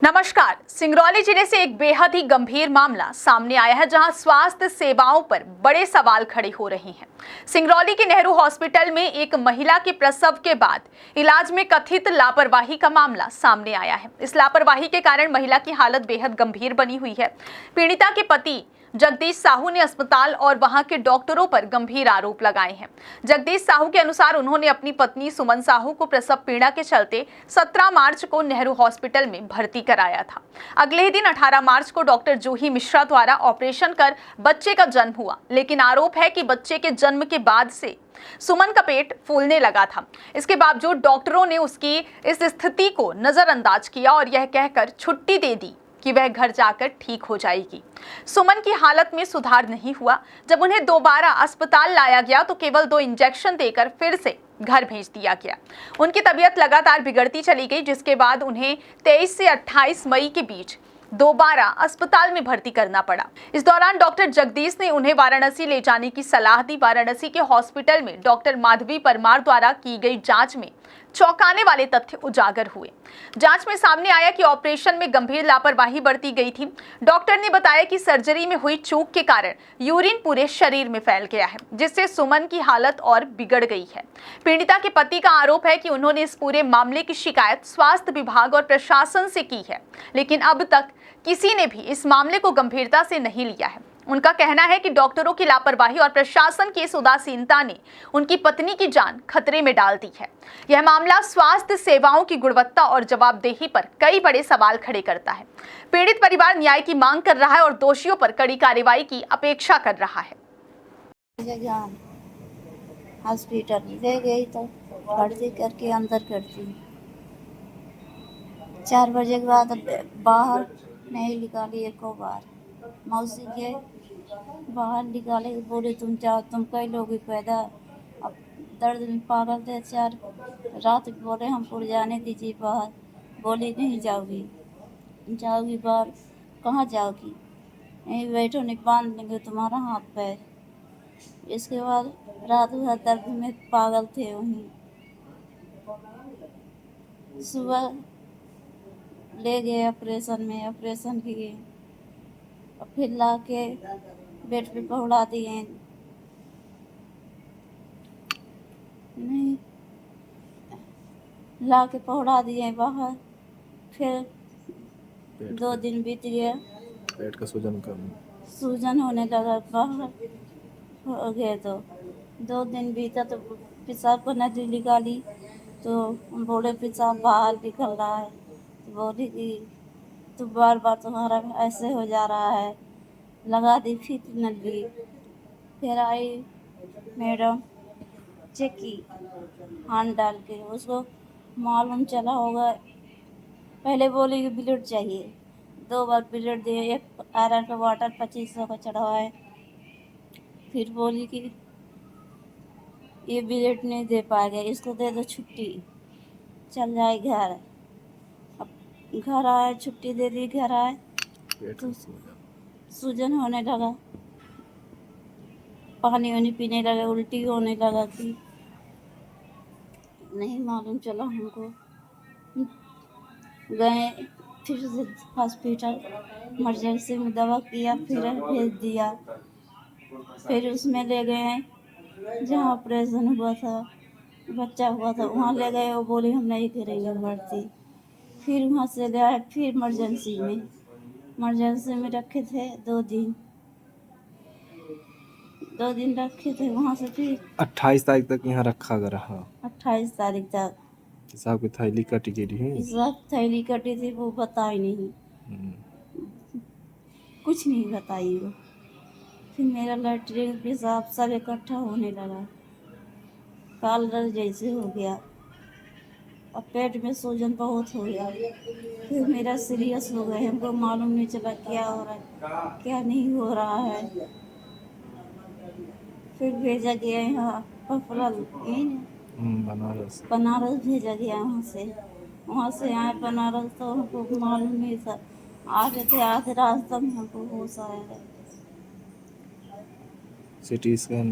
नमस्कार। सिंगरौली जिले से एक बेहद ही गंभीर मामला सामने आया है, जहां स्वास्थ्य सेवाओं पर बड़े सवाल खड़े हो रहे हैं। सिंगरौली के नेहरू हॉस्पिटल में एक महिला के प्रसव के बाद इलाज में कथित लापरवाही का मामला सामने आया है। इस लापरवाही के कारण महिला की हालत बेहद गंभीर बनी हुई है। पीड़िता के पति जगदीश साहू ने अस्पताल और वहां के डॉक्टरों पर गंभीर आरोप लगाए हैं। जगदीश साहू के अनुसार उन्होंने अपनी पत्नी सुमन साहू को प्रसव पीड़ा के चलते 17 मार्च को नेहरू हॉस्पिटल में भर्ती कराया था। अगले ही दिन 18 मार्च को डॉक्टर जूही मिश्रा द्वारा ऑपरेशन कर बच्चे का जन्म हुआ, लेकिन आरोप है कि बच्चे के जन्म के बाद से सुमन का पेट फूलने लगा था। इसके बावजूद डॉक्टरों ने उसकी इस स्थिति को नजरअंदाज किया और यह कहकर छुट्टी दे दी कि वह घर जाकर ठीक हो जाएगी। सुमन की हालत में सुधार नहीं हुआ। जब उन्हें दोबारा अस्पताल लाया गया तो केवल 2 इंजेक्शन देकर फिर से घर भेज दिया गया। उनकी तबीयत लगातार बिगड़ती चली गई, जिसके बाद उन्हें 23 से 28 मई के बीच दोबारा अस्पताल में भर्ती करना पड़ा। इस दौरान डॉक्टर जगदीश ने उन्हें वाराणसी ले जाने की सलाह दी। वाराणसी के हॉस्पिटल में डॉक्टर माधवी परमार द्वारा की गई जांच में चौंकाने वाले तथ्य उजागर हुए। जांच में सामने आया कि ऑपरेशन में गंभीर लापरवाही बरती गई थी। डॉक्टर ने बताया कि सर्जरी में हुई चूक के कारण यूरिन पूरे शरीर में फैल गया है, जिससे सुमन की हालत और बिगड़ गई है। पीड़िता के पति का आरोप है कि उन्होंने इस पूरे मामले की शिकायत स्वास्थ्य विभाग और प्रशासन से की है, लेकिन अब तक किसी ने भी इस मामले को गंभीरता से नहीं लिया है। उनका कहना है कि डॉक्टरों की लापरवाही और प्रशासन की इस उदासीनता ने उनकी पत्नी की जान खतरे में डाल दी है। यह मामला स्वास्थ्य सेवाओं की गुणवत्ता और जवाबदेही पर कई बड़े सवाल खड़े करता है। पीड़ित परिवार न्याय की मांग कर रहा है और दोषियों पर कड़ी कार्रवाई की अपेक्षा कर रहा है। हॉस्पिटल ले गई तो भर्ती करके अंदर कर दी। 4 बजे के बाद बाहर नहीं निकाली एक बार। मौसी के बाहर निकाले, बोले तुम जाओ, तुम कई लोग पैदा। अब दर्द में पागल थे। 4 रात बोले हमको जाने दीजिए बाहर। बोली नहीं जाओगी, जाओगी बाहर कहाँ जाओगी, यहीं बैठो, नहीं बांध देंगे तुम्हारा हाथ पैर। इसके बाद रात भर दर्द में पागल थे वहीं। सुबह ले गए ऑपरेशन किए और फिर ला के बेड पे पहुँचा दिए। नहीं, ला के पहुँचा दिए बाहर। फिर 2 दिन बीत गया, पेट का सूजन होने लगा। बाहर हो गए तो 2 दिन बीता तो पेशाब को नदी निकाली तो बोले पेशाब बाहर निकल रहा है। तो बोली कि तो बार बार तुम्हारा ऐसे हो जा रहा है। लगा दी फिर नली। फिर आई मैडम, चेक की हाथ डाल के, उसको मालूम चला होगा। पहले बोली कि ब्लड चाहिए, 2 बार ब्लड दिए, एक आयरन का वाटर 2500 का चढ़वाए। फिर बोली कि ये ब्लड नहीं दे पाएगा, इसको दे दो छुट्टी, चल जाए घर। अब घर आए, छुट्टी दे दी, घर आए तो सूजन होने लगा, पानी वानी पीने लगा, उल्टी होने लगा कि नहीं मालूम चला हमको। गए फिर से हॉस्पिटल, इमरजेंसी में दवा किया, फिर भेज दिया। फिर उसमें ले गए जहाँ ऑपरेशन हुआ था, बच्चा हुआ था, वहाँ ले गए। वो बोली हम नहीं करेंगे भर्ती। फिर वहाँ से ले आए, फिर इमरजेंसी में रखे थे 2 दिन। 2 दिन रखे थे, वहाँ से फिर 28 तारीख तक यहाँ रखा गया। 28 तारीख तक हिसाब की थैली कटी गई है। सब थैली कटी थी, वो बताई नहीं, कुछ नहीं बताई वो। फिर मेरा लैट्रिन पेशाब सब इकट्ठा होने लगा, कालर जैसे हो गया और पेट में सूजन बहुत हो गया। फिर मेरा सीरियस हो गया, हमको मालूम नहीं चला क्या हो रहा है क्या नहीं हो रहा है। फिर भेजा गया यहाँ बनारस भेजा गया। वहाँ से आए बनारस तो हमको मालूम नहीं था। आगे थे आधे रास्ते में हमको होश आया है। सिटी स्कैन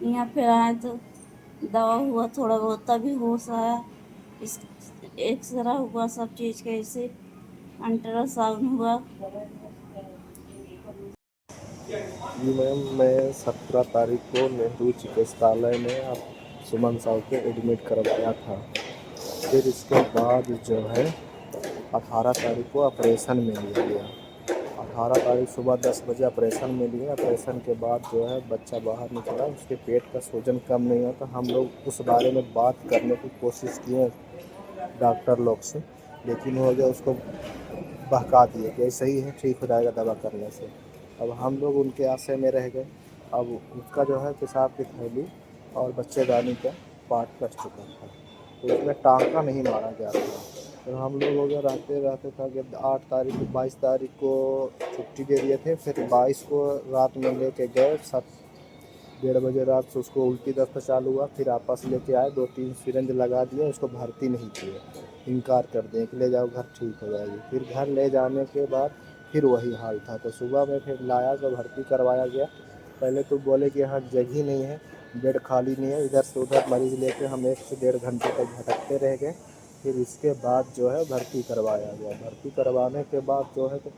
यहाँ फिर आए तो दवा हुआ थोड़ा बहुत, तभी होश आया। इस एक्सरा हुआ सब चीज़ कैसे अल्ट्रासाउंड हुआ। जी मैम, मैं 17 तारीख को नेहरू चिकित्सालय में आप सुमन साहु को एडमिट करवाया था। फिर इसके बाद जो है 18 तारीख को ऑपरेशन में लिया गया। 18 तारीख सुबह 10 बजे ऑपरेशन में लिए। ऑपरेशन के बाद जो है बच्चा बाहर निकला, उसके पेट का सूजन कम नहीं हुआ। तो हम लोग उस बारे में बात करने की कोशिश किए डॉक्टर लोग से, लेकिन वो जो उसको बहका दिए कि ऐसे ही है, ठीक हो जाएगा दवा करने से। अब हम लोग उनके आशे में रह गए। अब उसका जो है पेशाब की थैली और बच्चेदानी का पार्ट कट चुका था, तो उसमें टाँका नहीं मारा गया था। तो हम लोग हो गया रहते था कि 8 तारीख को 22 तारीख को छुट्टी दे दिए थे। फिर 22 को रात में लेके गए, 7-1:30 बजे रात से उसको उल्टी दस्त चालू हुआ। फिर आपस लेके आए, 2-3 सिरिंज लगा दिए, उसको भर्ती नहीं किए, इनकार कर दें कि ले जाओ घर ठीक हो जाएगी। फिर घर ले जाने के बाद फिर वही हाल था। तो सुबह में फिर लाया तो भर्ती करवाया गया। पहले तो बोले कि यहाँ जगह ही नहीं है, बेड खाली नहीं है। इधर से उधर मरीज़ लेके हम 1 से 1.5 घंटे तक भटकते रह गए। फिर इसके बाद जो है भर्ती करवाया गया। भर्ती करवाने के बाद जो है तो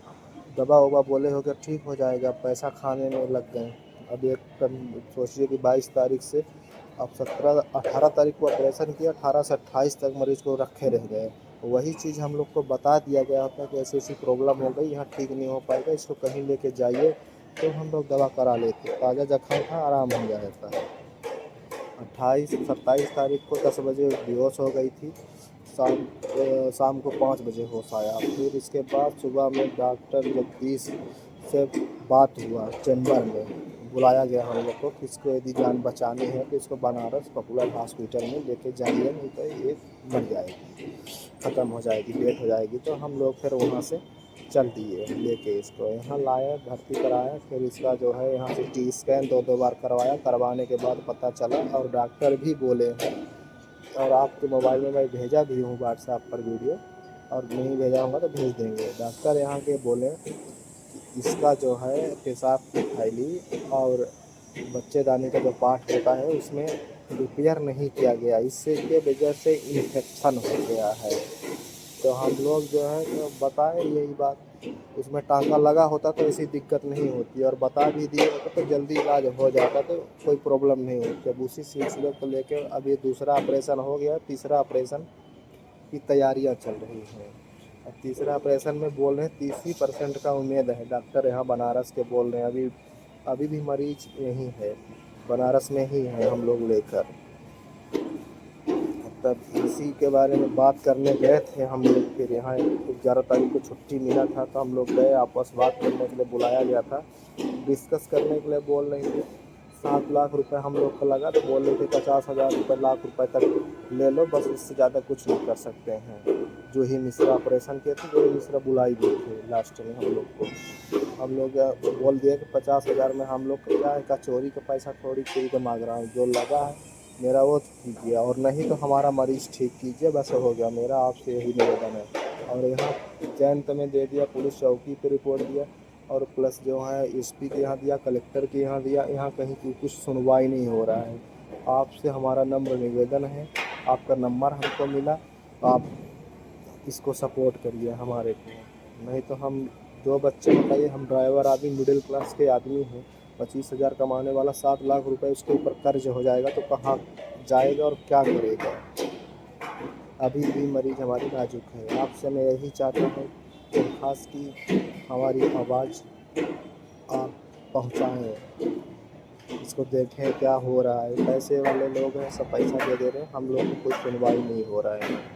दवा ववा बोले हो गया ठीक हो जाएगा, पैसा खाने में लग गए। अब एक सोचिए कि 22 तारीख से अब 18 तारीख को ऑपरेशन किया, 18 से 28 तक मरीज़ को रखे रह गए। वही चीज़ हम लोग को बता दिया गया होता कि ऐसी ऐसी प्रॉब्लम हो गई, यहाँ ठीक नहीं हो पाएगा, इसको कहीं लेके जाइए, तो हम लोग दवा करा लेते। ताज़ा जख्म था, आराम हो जाता है। 27 तारीख को 10 बजे बेहोश हो गई थी। शाम को 5 बजे होश आया। फिर इसके बाद सुबह में डॉक्टर जगदीश से बात हुआ, चैम्बर में बुलाया गया हम लोग को कि इसको यदि जान बचानी है तो इसको बनारस पॉपुलर हॉस्पिटल में लेके जाइए, नहीं तो ये मर जाएगी, ख़त्म हो जाएगी, डेथ हो जाएगी। तो हम लोग फिर वहाँ से चल दिए लेके इसको, यहाँ लाया, भर्ती कराया। फिर इसका जो है यहाँ से टी स्कैन 2 बार करवाया। करवाने के बाद पता चला, और डॉक्टर भी बोले हैं, और आपके मोबाइल में मैं भेजा भी हूँ व्हाट्सएप पर वीडियो, और नहीं भेजा होगा तो भेज देंगे। डॉक्टर यहाँ के बोले इसका जो है पेशाब की थैली और बच्चेदानी का जो पार्ट होता है उसमें रिपेयर नहीं किया गया, इससे के वजह से इन्फेक्शन हो गया है। तो हम लोग जो है तो बताए यही बात, उसमें टाँका लगा होता तो ऐसी दिक्कत नहीं होती, और बता भी दिए होता तो जल्दी इलाज हो जाता, तो कोई प्रॉब्लम नहीं होती। अब उसी सिलसिले को लेकर अब ये दूसरा ऑपरेशन हो गया, तीसरा ऑपरेशन की तैयारियां चल रही हैं। अब तीसरा ऑपरेशन में बोल रहे हैं 30% का उम्मीद है, डॉक्टर यहाँ बनारस के बोल रहे हैं। अभी भी मरीज यहीं है, बनारस में ही है हम लोग लेकर। तब इसी के बारे में बात करने गए थे हम लोग। फिर यहाँ 11 तारीख को छुट्टी मिला था, तो हम लोग गए, आपस बात करने के लिए बुलाया गया था, डिस्कस करने के लिए बोल रहे थे। 7 लाख रुपए हम लोग का लगा, तो बोल रहे थे 50,000 रुपये, लाख रुपए तक ले लो, बस इससे ज़्यादा कुछ नहीं कर सकते हैं। जो ही मिश्रा ऑपरेशन किए थे, जो ही मिश्रा बुलाई दिए थे लास्ट में हम लोग को। हम लोग बोल दिए कि 50,000 में हम लोग क्या है का चोरी का पैसा थोड़ी के मांग रहा हूँ, जो लगा है मेरा वो कीजिए, और नहीं तो हमारा मरीज़ ठीक कीजिए, बस हो गया। मेरा आपसे यही निवेदन है। और यहाँ जयंत में दे दिया, पुलिस चौकी पे रिपोर्ट दिया, और प्लस जो है एसपी के यहाँ दिया, कलेक्टर के यहाँ दिया, यहाँ कहीं की कुछ सुनवाई नहीं हो रहा है। आपसे हमारा नम्र निवेदन है, आपका नंबर हमको मिला, आप इसको सपोर्ट करिए हमारे को। नहीं तो हम 2 बच्चे बताइए, हम ड्राइवर आदमी, मिडिल क्लास के आदमी हैं, 25,000 कमाने वाला, 7 लाख रुपए उसके ऊपर कर्ज हो जाएगा तो कहाँ जाएगा और क्या करेगा। अभी भी मरीज हमारी नाजुक है। आपसे मैं यही चाहता हूँ कि खास की हमारी आवाज़ आप पहुँचाएँ, इसको देखें क्या हो रहा है। पैसे वाले लोग हैं, सब पैसा दे रहे हैं, हम लोग को कोई सुनवाई नहीं हो रहा है।